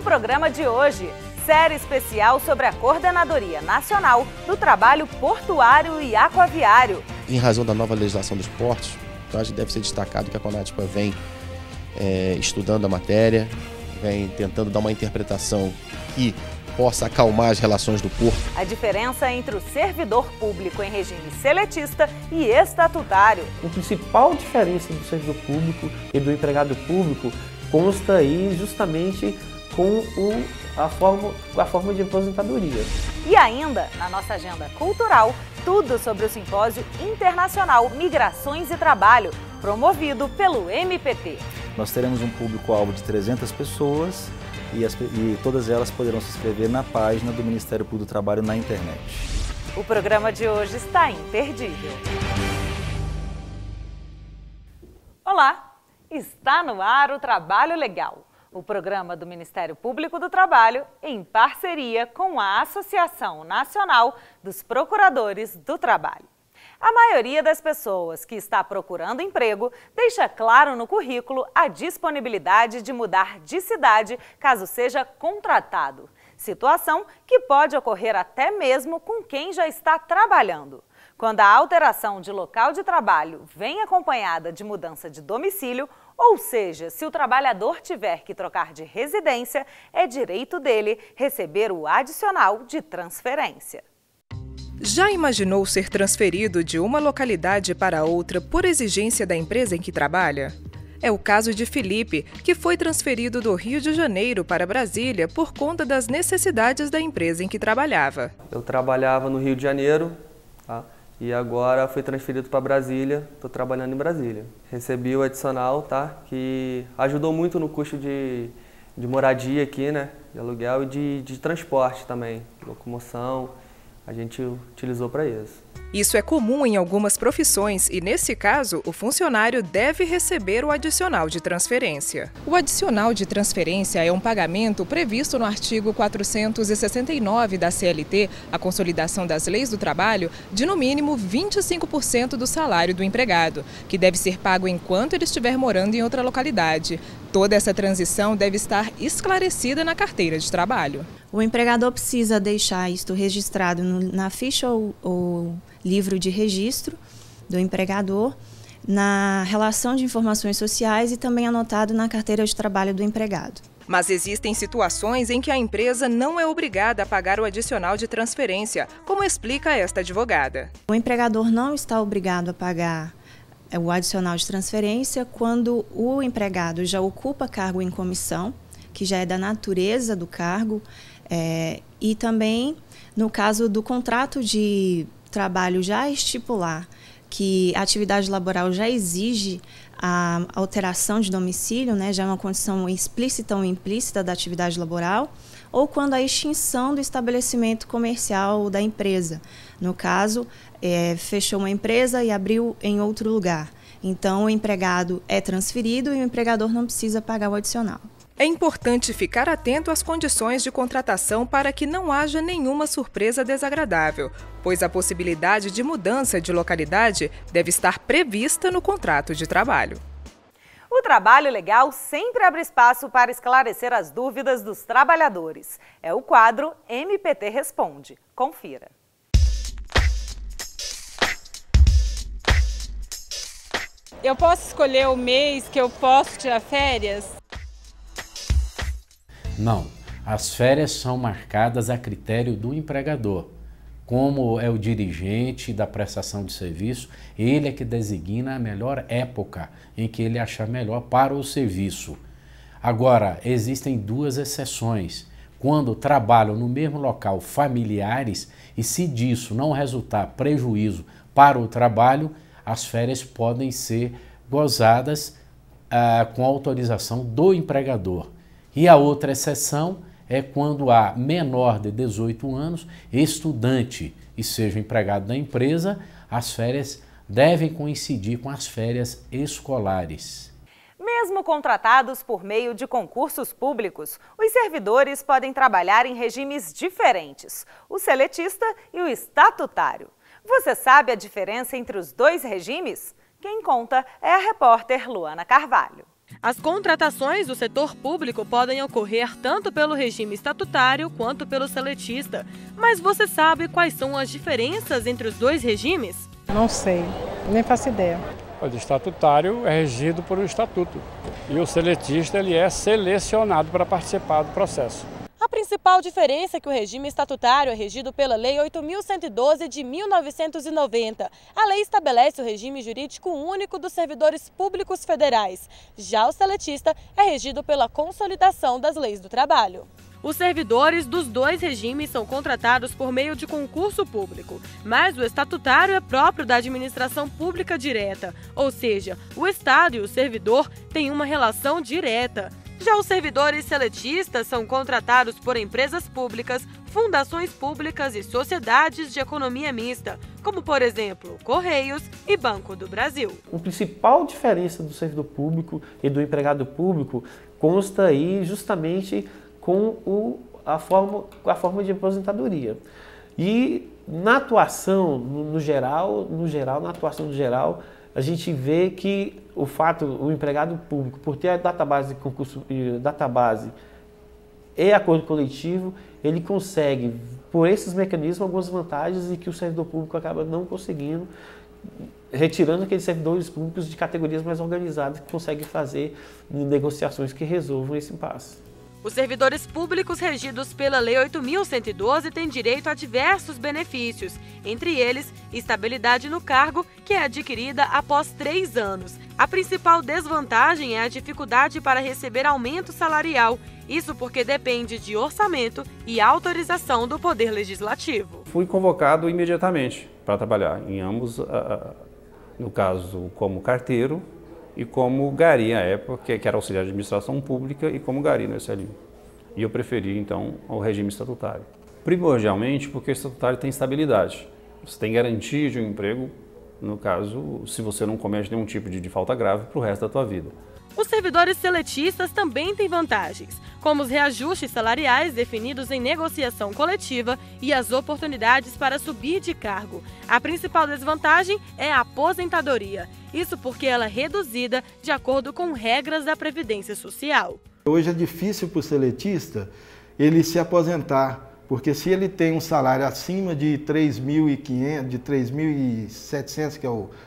No programa de hoje, série especial sobre a Coordenadoria Nacional do Trabalho Portuário e Aquaviário. Em razão da nova legislação dos portos, eu acho que deve ser destacado que a CONATPA vem estudando a matéria, vem tentando dar uma interpretação que possa acalmar as relações do porto. A diferença entre o servidor público em regime seletista e estatutário. A principal diferença do servidor público e do empregado público consta aí justamente com a forma de aposentadoria. E ainda, na nossa agenda cultural, tudo sobre o Simpósio Internacional Migrações e Trabalho, promovido pelo MPT. Nós teremos um público-alvo de 300 pessoas e todas elas poderão se inscrever na página do Ministério Público do Trabalho na internet. O programa de hoje está imperdível. Olá, está no ar o Trabalho Legal, o programa do Ministério Público do Trabalho em parceria com a Associação Nacional dos Procuradores do Trabalho. A maioria das pessoas que está procurando emprego deixa claro no currículo a disponibilidade de mudar de cidade caso seja contratado, situação que pode ocorrer até mesmo com quem já está trabalhando. Quando a alteração de local de trabalho vem acompanhada de mudança de domicílio, ou seja, se o trabalhador tiver que trocar de residência, é direito dele receber o adicional de transferência. Já imaginou ser transferido de uma localidade para outra por exigência da empresa em que trabalha? É o caso de Felipe, que foi transferido do Rio de Janeiro para Brasília por conta das necessidades da empresa em que trabalhava. Eu trabalhava no Rio de Janeiro, tá? E agora fui transferido para Brasília, estou trabalhando em Brasília. Recebi o adicional, tá? Que ajudou muito no custo de moradia aqui, né? De aluguel e de transporte também, locomoção. A gente utilizou para isso. Isso é comum em algumas profissões e, nesse caso, o funcionário deve receber o adicional de transferência. O adicional de transferência é um pagamento previsto no artigo 469 da CLT, a Consolidação das Leis do Trabalho, de no mínimo 25% do salário do empregado, que deve ser pago enquanto ele estiver morando em outra localidade. Toda essa transição deve estar esclarecida na carteira de trabalho. O empregador precisa deixar isto registrado na ficha ou livro de registro do empregador, na relação de informações sociais e também anotado na carteira de trabalho do empregado. Mas existem situações em que a empresa não é obrigada a pagar o adicional de transferência, como explica esta advogada. O empregador não está obrigado a pagar o adicional de transferência quando o empregado já ocupa cargo em comissão, que já é da natureza do cargo, e também no caso do contrato de trabalho já estipular que a atividade laboral já exige a alteração de domicílio, né, já é uma condição explícita ou implícita da atividade laboral, ou quando a extinção do estabelecimento comercial da empresa. No caso, fechou uma empresa e abriu em outro lugar. Então, o empregado é transferido e o empregador não precisa pagar o adicional. É importante ficar atento às condições de contratação para que não haja nenhuma surpresa desagradável, pois a possibilidade de mudança de localidade deve estar prevista no contrato de trabalho. O Trabalho Legal sempre abre espaço para esclarecer as dúvidas dos trabalhadores. É o quadro MPT Responde. Confira. Eu posso escolher o mês que eu posso tirar férias? Não, as férias são marcadas a critério do empregador. Como é o dirigente da prestação de serviço, ele é que designa a melhor época em que ele achar melhor para o serviço. Agora, existem duas exceções. Quando trabalham no mesmo local familiares e se disso não resultar prejuízo para o trabalho, as férias podem ser gozadas com autorização do empregador. E a outra exceção é quando há menor de 18 anos, estudante e seja empregado da empresa, as férias devem coincidir com as férias escolares. Mesmo contratados por meio de concursos públicos, os servidores podem trabalhar em regimes diferentes, o seletista e o estatutário. Você sabe a diferença entre os dois regimes? Quem conta é a repórter Luana Carvalho. As contratações do setor público podem ocorrer tanto pelo regime estatutário quanto pelo seletista. Mas você sabe quais são as diferenças entre os dois regimes? Não sei, nem faço ideia. O estatutário é regido por um estatuto e o seletista ele é selecionado para participar do processo. A principal diferença é que o regime estatutário é regido pela Lei 8.112 de 1990. A lei estabelece o regime jurídico único dos servidores públicos federais. Já o seletista é regido pela consolidação das leis do trabalho. Os servidores dos dois regimes são contratados por meio de concurso público, mas o estatutário é próprio da administração pública direta, ou seja, o Estado e o servidor têm uma relação direta. Já os servidores seletistas são contratados por empresas públicas, fundações públicas e sociedades de economia mista, como, por exemplo, Correios e Banco do Brasil. A principal diferença do servidor público e do empregado público consta aí justamente com a forma de aposentadoria. E na atuação, no geral, a gente vê que o empregado público, por ter a database de concurso, database e acordo coletivo, ele consegue, por esses mecanismos, algumas vantagens e que o servidor público acaba não conseguindo, retirando aqueles servidores públicos de categorias mais organizadas que conseguem fazer negociações que resolvam esse impasse. Os servidores públicos regidos pela Lei 8.112 têm direito a diversos benefícios, entre eles, estabilidade no cargo, que é adquirida após 3 anos. A principal desvantagem é a dificuldade para receber aumento salarial, isso porque depende de orçamento e autorização do Poder Legislativo. Fui convocado imediatamente para trabalhar em ambos, no caso como carteiro, e como gari à época, que era auxiliar de administração pública, e como gari no SLI. E eu preferi, então, o regime estatutário. Primordialmente porque o estatutário tem estabilidade. Você tem garantia de um emprego, no caso, se você não comete nenhum tipo de falta grave para o resto da tua vida. Os servidores seletistas também têm vantagens, como os reajustes salariais definidos em negociação coletiva e as oportunidades para subir de cargo. A principal desvantagem é a aposentadoria, isso porque ela é reduzida de acordo com regras da Previdência Social. Hoje é difícil para o seletista ele se aposentar, porque se ele tem um salário acima de 3.500, de 3.700,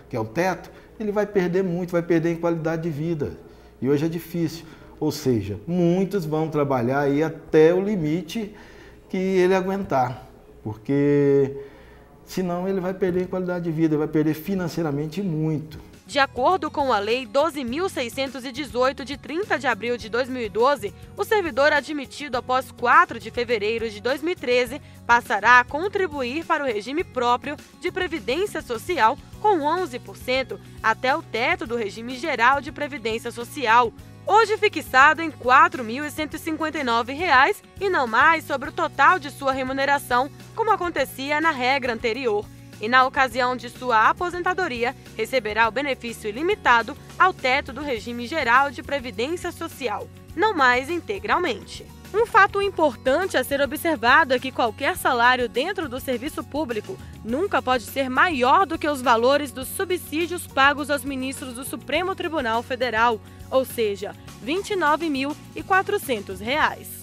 que é o teto, ele vai perder muito, vai perder em qualidade de vida. E hoje é difícil, ou seja, muitos vão trabalhar aí até o limite que ele aguentar, porque senão ele vai perder em qualidade de vida, vai perder financeiramente muito. De acordo com a Lei 12.618, de 30 de abril de 2012, o servidor admitido após 4 de fevereiro de 2013 passará a contribuir para o regime próprio de Previdência Social com 11% até o teto do regime geral de Previdência Social, hoje fixado em R$ 4.159 e não mais sobre o total de sua remuneração, como acontecia na regra anterior. E na ocasião de sua aposentadoria, receberá o benefício ilimitado ao teto do regime geral de Previdência Social, não mais integralmente. Um fato importante a ser observado é que qualquer salário dentro do serviço público nunca pode ser maior do que os valores dos subsídios pagos aos ministros do Supremo Tribunal Federal, ou seja, R$ 29.400.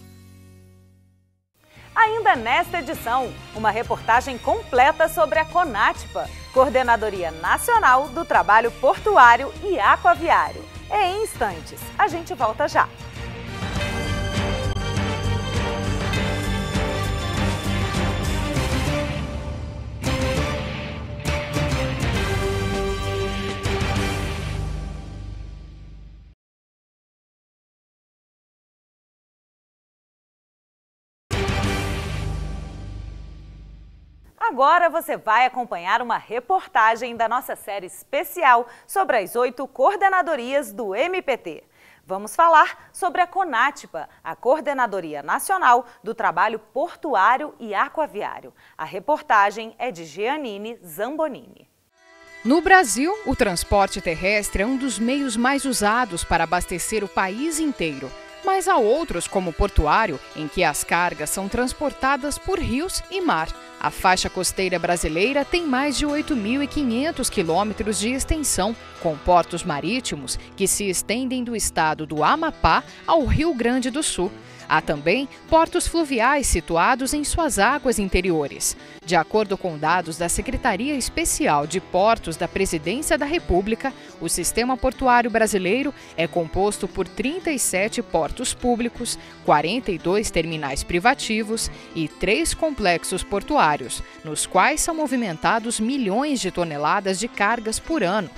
Ainda nesta edição, uma reportagem completa sobre a CONATPA, Coordenadoria Nacional do Trabalho Portuário e Aquaviário. Em instantes, a gente volta já. Agora você vai acompanhar uma reportagem da nossa série especial sobre as 8 coordenadorias do MPT. Vamos falar sobre a CONATPA, a Coordenadoria Nacional do Trabalho Portuário e Aquaviário. A reportagem é de Jeanine Zambonini. No Brasil, o transporte terrestre é um dos meios mais usados para abastecer o país inteiro. mas há outros, como o portuário, em que as cargas são transportadas por rios e mar. A faixa costeira brasileira tem mais de 8.500 quilômetros de extensão, com portos marítimos que se estendem do estado do Amapá ao Rio Grande do Sul. Há também portos fluviais situados em suas águas interiores. De acordo com dados da Secretaria Especial de Portos da Presidência da República, o sistema portuário brasileiro é composto por 37 portos públicos, 42 terminais privativos e 3 complexos portuários, nos quais são movimentados milhões de toneladas de cargas por ano.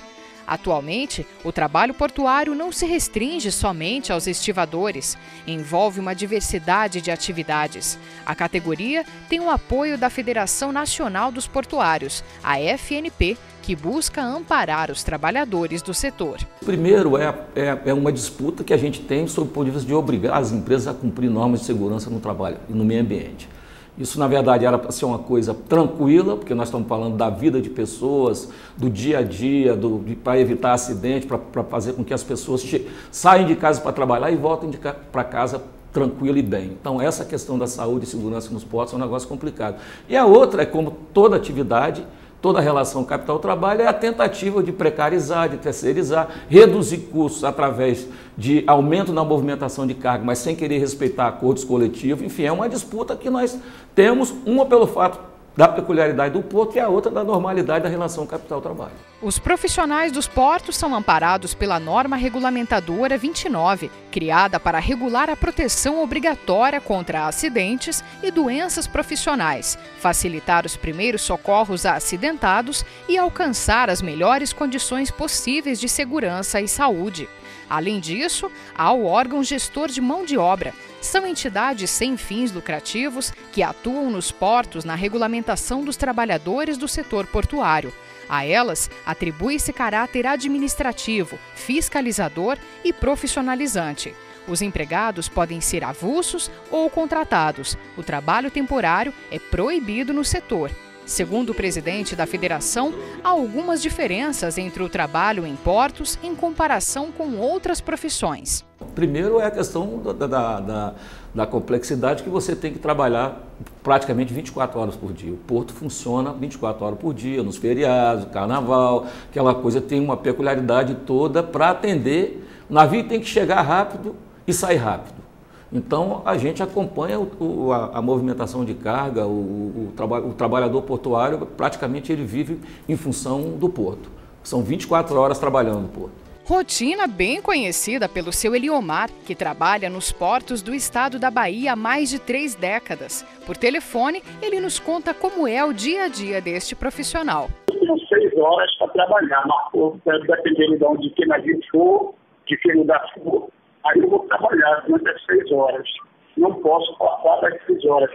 Atualmente, o trabalho portuário não se restringe somente aos estivadores, envolve uma diversidade de atividades. A categoria tem o apoio da Federação Nacional dos Portuários, a FNP, que busca amparar os trabalhadores do setor. Primeiro, é uma disputa que a gente tem sob o ponto de vista de obrigar as empresas a cumprir normas de segurança no trabalho e no meio ambiente. Isso, na verdade, era para ser uma coisa tranquila, porque nós estamos falando da vida de pessoas, do dia a dia, para evitar acidente, para fazer com que as pessoas saiam de casa para trabalhar e voltem para casa tranquilo e bem. Então, essa questão da saúde e segurança nos portos é um negócio complicado. E a outra é, como toda atividade, toda relação capital-trabalho, é a tentativa de precarizar, de terceirizar, reduzir custos através de aumento na movimentação de carga, mas sem querer respeitar acordos coletivos. Enfim, é uma disputa que nós temos, uma pelo fato da peculiaridade do porto e a outra da normalidade da relação capital-trabalho. Os profissionais dos portos são amparados pela norma regulamentadora 29, criada para regular a proteção obrigatória contra acidentes e doenças profissionais, facilitar os primeiros socorros a acidentados e alcançar as melhores condições possíveis de segurança e saúde. Além disso, há o órgão gestor de mão de obra. São entidades sem fins lucrativos que atuam nos portos na regulamentação dos trabalhadores do setor portuário. A elas atribui-se caráter administrativo, fiscalizador e profissionalizante. Os empregados podem ser avulsos ou contratados. O trabalho temporário é proibido no setor. Segundo o presidente da federação, há algumas diferenças entre o trabalho em portos em comparação com outras profissões. Primeiro é a questão da complexidade, que você tem que trabalhar praticamente 24 horas por dia. O porto funciona 24 horas por dia, nos feriados, carnaval, aquela coisa tem uma peculiaridade toda para atender. O navio tem que chegar rápido e sair rápido. Então, a gente acompanha a movimentação de carga, o trabalhador portuário, praticamente ele vive em função do porto. São 24 horas trabalhando no porto. Rotina bem conhecida pelo seu Eliomar, que trabalha nos portos do estado da Bahia há mais de 3 décadas. Por telefone, ele nos conta como é o dia a dia deste profissional. São 6 horas para trabalhar, dependendo de onde que navio for, de que lugar for. Aí eu vou trabalhar durante as 6 horas. Não posso passar das 6 horas.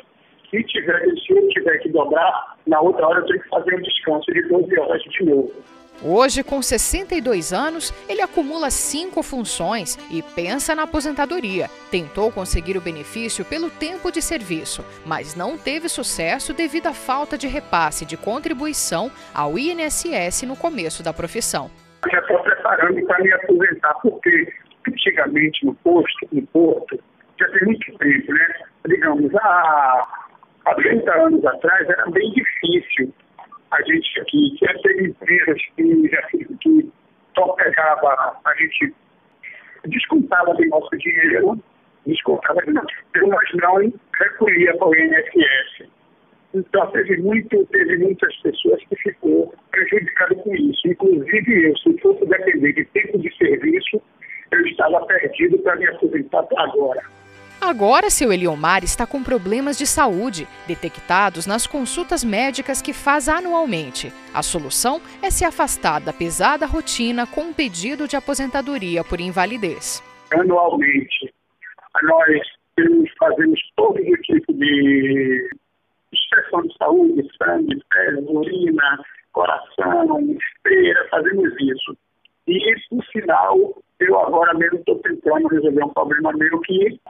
Se eu tiver que dobrar, na outra hora eu tenho que fazer um descanso de 12 horas de novo. Hoje, com 62 anos, ele acumula 5 funções e pensa na aposentadoria. Tentou conseguir o benefício pelo tempo de serviço, mas não teve sucesso devido à falta de repasse de contribuição ao INSS no começo da profissão. Eu já estou preparando para me aposentar, porque antigamente no porto, já tem muito tempo, né? Digamos, há 30 anos atrás era bem difícil. A gente aqui, já teve empresas que só pegava, a gente descontava do nosso dinheiro, mas não recolhia para o INSS. Então teve muitas pessoas que ficou prejudicado com isso. Inclusive eu, se fosse depender de tempo de serviço, eu estava perdido para me aposentar agora. Agora, seu Eliomar está com problemas de saúde, detectados nas consultas médicas que faz anualmente. A solução é se afastar da pesada rotina com um pedido de aposentadoria por invalidez. Anualmente, nós fazemos todo o tipo de inspeção de saúde, sangue, pele, urina, coração, esteira, fazemos isso. E, por sinal, eu agora mesmo estou tentando resolver um problema meu que,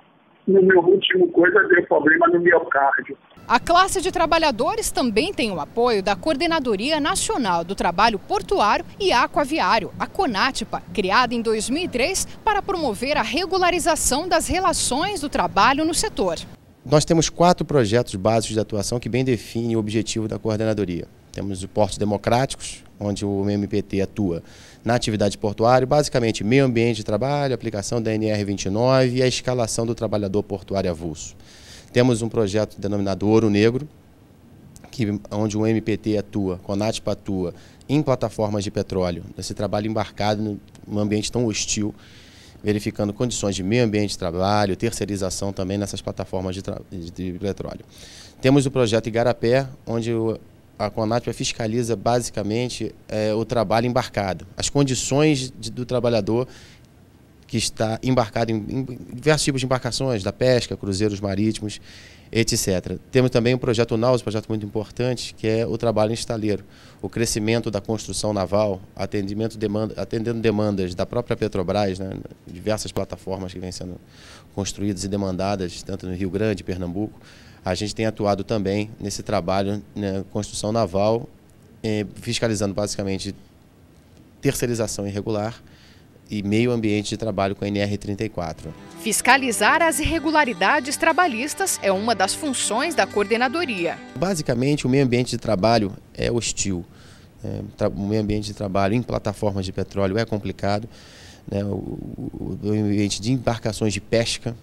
no meu último coisa, deu problema no miocárdio. A classe de trabalhadores também tem o apoio da Coordenadoria Nacional do Trabalho Portuário e Aquaviário, a CONATPA, criada em 2003 para promover a regularização das relações do trabalho no setor. Nós temos 4 projetos básicos de atuação que bem definem o objetivo da coordenadoria. Temos os portos democráticos, onde o MPT atua na atividade portuária, basicamente meio ambiente de trabalho, aplicação da NR29 e a escalação do trabalhador portuário avulso. Temos um projeto denominado Ouro Negro, onde o MPT atua, a CONATPA atua em plataformas de petróleo, nesse trabalho embarcado num ambiente tão hostil, verificando condições de meio ambiente de trabalho, terceirização também nessas plataformas de petróleo. Temos o projeto Igarapé, onde a CONATPA fiscaliza basicamente o trabalho embarcado, as condições do trabalhador que está embarcado em diversos tipos de embarcações, da pesca, cruzeiros marítimos, etc. Temos também o projeto Naus, um projeto muito importante, que é o trabalho em estaleiro, o crescimento da construção naval, atendendo demandas da própria Petrobras, né, diversas plataformas que vêm sendo construídas e demandadas, tanto no Rio Grande, Pernambuco. A gente tem atuado também nesse trabalho, né, construção naval, fiscalizando basicamente terceirização irregular e meio ambiente de trabalho com a NR34. Fiscalizar as irregularidades trabalhistas é uma das funções da coordenadoria. Basicamente, o meio ambiente de trabalho é hostil. O meio ambiente de trabalho em plataformas de petróleo é complicado, né? O meio ambiente de embarcações de pesca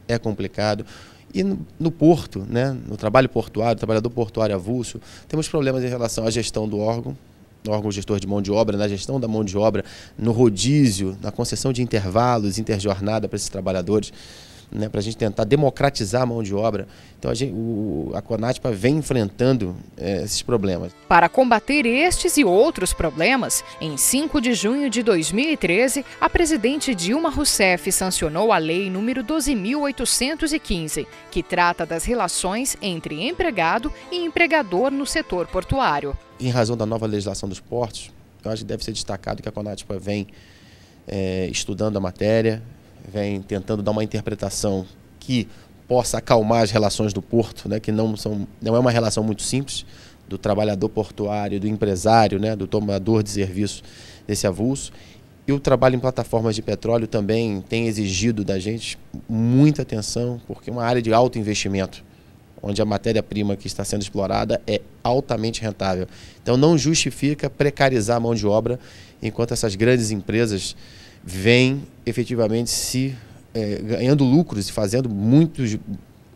é complicado. E no porto, né? No trabalho portuário, trabalhador portuário avulso, temos problemas em relação à gestão do órgão gestor de mão de obra, na gestão da mão de obra, no rodízio, na concessão de intervalos, interjornada para esses trabalhadores, né, para a gente tentar democratizar a mão de obra. Então a CONATPA vem enfrentando esses problemas. Para combater estes e outros problemas, em 5 de junho de 2013, a presidente Dilma Rousseff sancionou a Lei número 12.815, que trata das relações entre empregado e empregador no setor portuário. Em razão da nova legislação dos portos, eu acho que deve ser destacado que a CONATPA vem estudando a matéria, vem tentando dar uma interpretação que possa acalmar as relações do porto, né, que não é uma relação muito simples, do trabalhador portuário, do empresário, né, do tomador de serviço desse avulso. E o trabalho em plataformas de petróleo também tem exigido da gente muita atenção, porque é uma área de alto investimento, onde a matéria-prima que está sendo explorada é altamente rentável. Então não justifica precarizar a mão de obra, enquanto essas grandes empresas vêm efetivamente ganhando lucros e fazendo muitos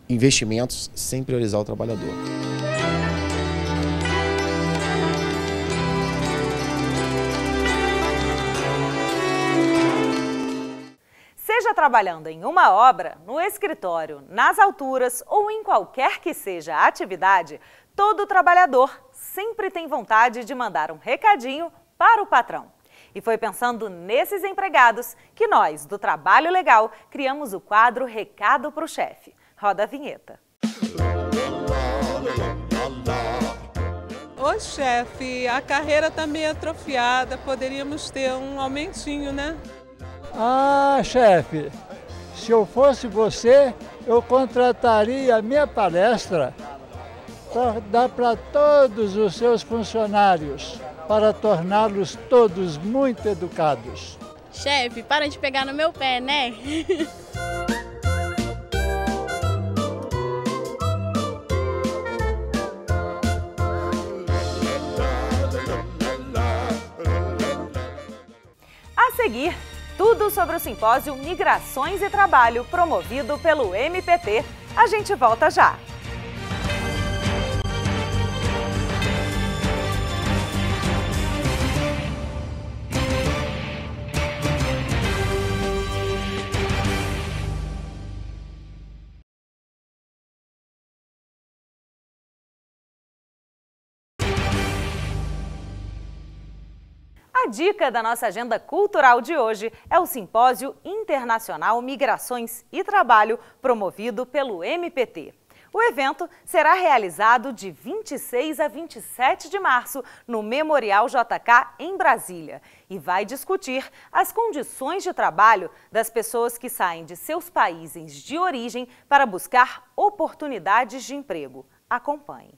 investimentos sem priorizar o trabalhador. Seja trabalhando em uma obra, no escritório, nas alturas ou em qualquer que seja a atividade, todo trabalhador sempre tem vontade de mandar um recadinho para o patrão. E foi pensando nesses empregados que nós, do Trabalho Legal, criamos o quadro Recado para o Chefe. Roda a vinheta. Ô chefe, a carreira está meio atrofiada, poderíamos ter um aumentinho, né? Ah, chefe, se eu fosse você, eu contrataria a minha palestra para dar para todos os seus funcionários, para torná-los todos muito educados. Chefe, para de pegar no meu pé, né? A seguir, tudo sobre o simpósio Migrações e Trabalho, promovido pelo MPT. A gente volta já! A dica da nossa agenda cultural de hoje é o Simpósio Internacional Migrações e Trabalho, promovido pelo MPT. O evento será realizado de 26 a 27 de março no Memorial JK, em Brasília, e vai discutir as condições de trabalho das pessoas que saem de seus países de origem para buscar oportunidades de emprego. Acompanhe.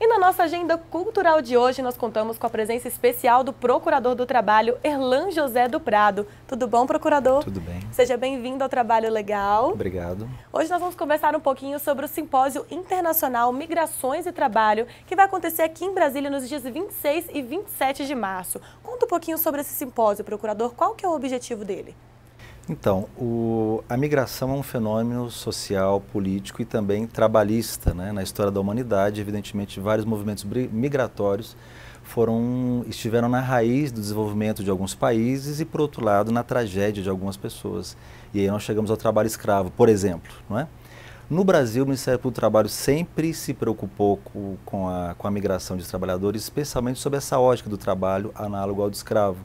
Na nossa agenda cultural de hoje, nós contamos com a presença especial do Procurador do Trabalho, Erlan José do Prado. Tudo bom, procurador? Tudo bem. Seja bem-vindo ao Trabalho Legal. Obrigado. Hoje nós vamos conversar um pouquinho sobre o Simpósio Internacional Migrações e Trabalho, que vai acontecer aqui em Brasília nos dias 26 e 27 de março. Conta um pouquinho sobre esse simpósio, procurador. Qual que é o objetivo dele? Então, a migração é um fenômeno social, político e também trabalhista, né? Na história da humanidade. Evidentemente, vários movimentos migratórios estiveram na raiz do desenvolvimento de alguns países e, por outro lado, na tragédia de algumas pessoas. E aí nós chegamos ao trabalho escravo, por exemplo, não é? No Brasil, o Ministério Público do Trabalho sempre se preocupou com a migração de trabalhadores, especialmente sob essa ótica do trabalho análogo ao do escravo.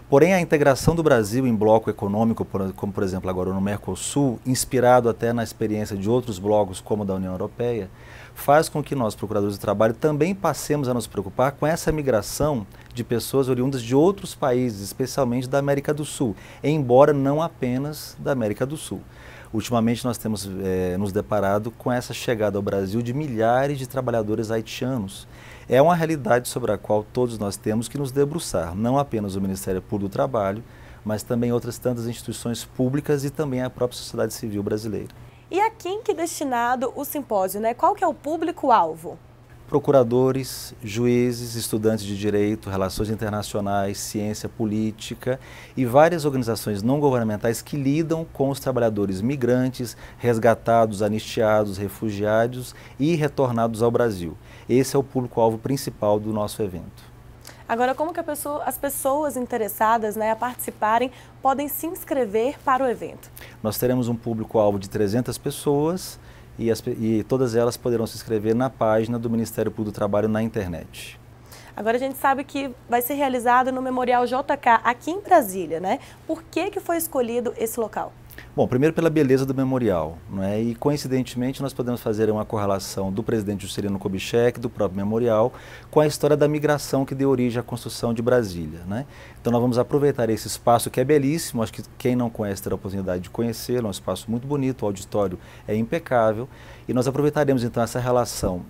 Porém, a integração do Brasil em bloco econômico, como por exemplo agora no Mercosul, inspirado até na experiência de outros blocos como da União Europeia, faz com que nós, procuradores do trabalho, também passemos a nos preocupar com essa migração de pessoas oriundas de outros países, especialmente da América do Sul, embora não apenas da América do Sul. Ultimamente nós temos nos deparado com essa chegada ao Brasil de milhares de trabalhadores haitianos. É uma realidade sobre a qual todos nós temos que nos debruçar, não apenas o Ministério Público do Trabalho, mas também outras tantas instituições públicas e também a própria sociedade civil brasileira. E a quem que é destinado o simpósio, né? Qual que é o público-alvo? Procuradores, juízes, estudantes de direito, relações internacionais, ciência política e várias organizações não governamentais que lidam com os trabalhadores migrantes, resgatados, anistiados, refugiados e retornados ao Brasil. Esse é o público-alvo principal do nosso evento. Agora, como que as pessoas interessadas, né, a participarem podem se inscrever para o evento? Nós teremos um público-alvo de 300 pessoas e todas elas poderão se inscrever na página do Ministério Público do Trabalho na internet. Agora a gente sabe que vai ser realizado no Memorial JK, aqui em Brasília, né? Por que foi escolhido esse local? Bom, primeiro pela beleza do memorial, não é? E coincidentemente nós podemos fazer uma correlação do presidente Juscelino Kubitschek, do próprio memorial, com a história da migração que deu origem à construção de Brasília, né? Então nós vamos aproveitar esse espaço que é belíssimo, acho que quem não conhece terá a oportunidade de conhecê-lo, é um espaço muito bonito, o auditório é impecável, e nós aproveitaremos então essa relação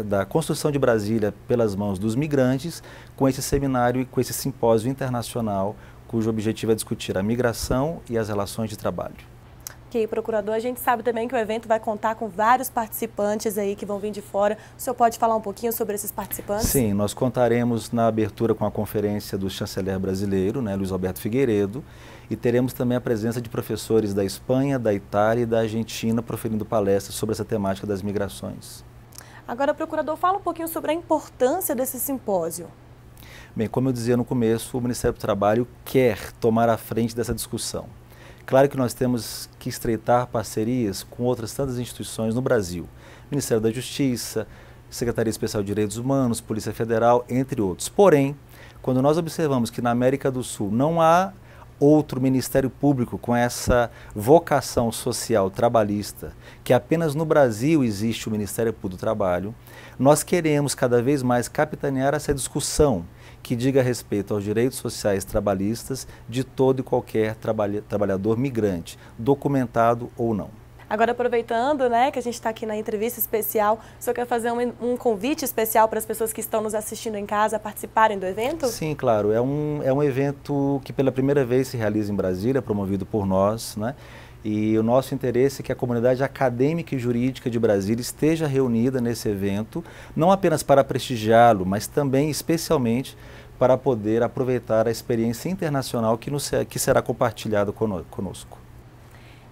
da construção de Brasília pelas mãos dos migrantes com esse seminário e com esse simpósio internacional, cujo objetivo é discutir a migração e as relações de trabalho. Ok, procurador, a gente sabe também que o evento vai contar com vários participantes aí que vão vir de fora. O senhor pode falar um pouquinho sobre esses participantes? Sim, nós contaremos na abertura com a conferência do chanceler brasileiro, né, Luiz Alberto Figueiredo, e teremos também a presença de professores da Espanha, da Itália e da Argentina proferindo palestras sobre essa temática das migrações. Agora, procurador, fala um pouquinho sobre a importância desse simpósio. Bem, como eu dizia no começo, o Ministério do Trabalho quer tomar a frente dessa discussão. Claro que nós temos que estreitar parcerias com outras tantas instituições no Brasil. Ministério da Justiça, Secretaria Especial de Direitos Humanos, Polícia Federal, entre outros. Porém, quando nós observamos que na América do Sul não há outro Ministério Público com essa vocação social trabalhista, que apenas no Brasil existe o Ministério Público do Trabalho, nós queremos cada vez mais capitanear essa discussão que diga respeito aos direitos sociais trabalhistas de todo e qualquer trabalhador migrante, documentado ou não. Agora, aproveitando, né, que a gente está aqui na entrevista especial, o senhor quer fazer um convite especial para as pessoas que estão nos assistindo em casa a participarem do evento? Sim, claro. É um evento que pela primeira vez se realiza em Brasília, promovido por nós, né? E o nosso interesse é que a comunidade acadêmica e jurídica de Brasília esteja reunida nesse evento, não apenas para prestigiá-lo, mas também, especialmente, para poder aproveitar a experiência internacional que será compartilhada conosco.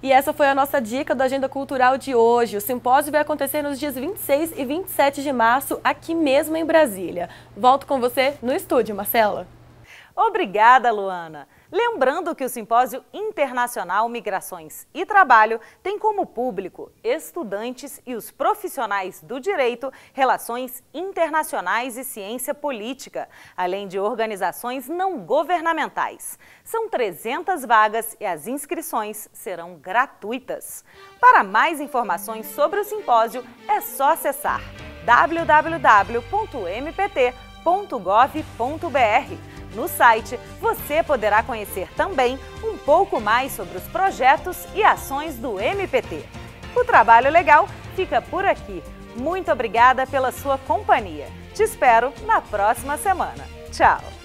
E essa foi a nossa dica do Agenda Cultural de hoje. O simpósio vai acontecer nos dias 26 e 27 de março, aqui mesmo em Brasília. Volto com você no estúdio, Marcela. Obrigada, Luana. Lembrando que o Simpósio Internacional Migrações e Trabalho tem como público estudantes e os profissionais do direito, relações internacionais e ciência política, além de organizações não governamentais. São 300 vagas e as inscrições serão gratuitas. Para mais informações sobre o simpósio, é só acessar www.mpt.gov.br. No site, você poderá conhecer também um pouco mais sobre os projetos e ações do MPT. O Trabalho Legal fica por aqui. Muito obrigada pela sua companhia. Te espero na próxima semana. Tchau!